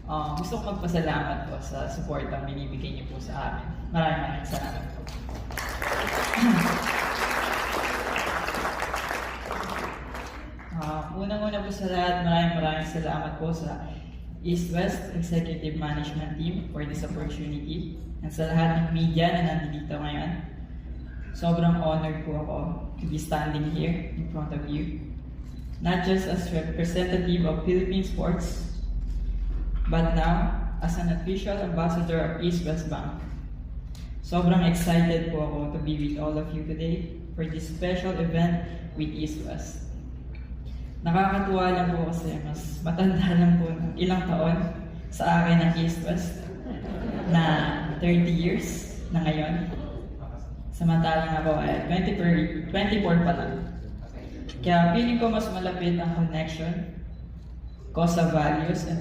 Gusto ko magpasalamat po sa support ang binibigay niyo po sa amin. Maraming salamat po. Unang-una po sa lahat, maraming salamat po sa East-West Executive Management Team for this opportunity. And sa lahat ng media na nandito ngayon, sobrang honored po ako to be standing here in front of you. Not just as representative of Philippine sports, but now as an official ambassador of East-West Bank. Sobrang excited po ako to be with all of you today for this special event with East-West. Nakakatuwa lang po kasi mas matanda lang po ng ilang taon sa akin ng East-West na 30 years na ngayon. Samantalang ako ay 24 pa lang. Kaya feeling ko mas malapit ang connection ko sa values and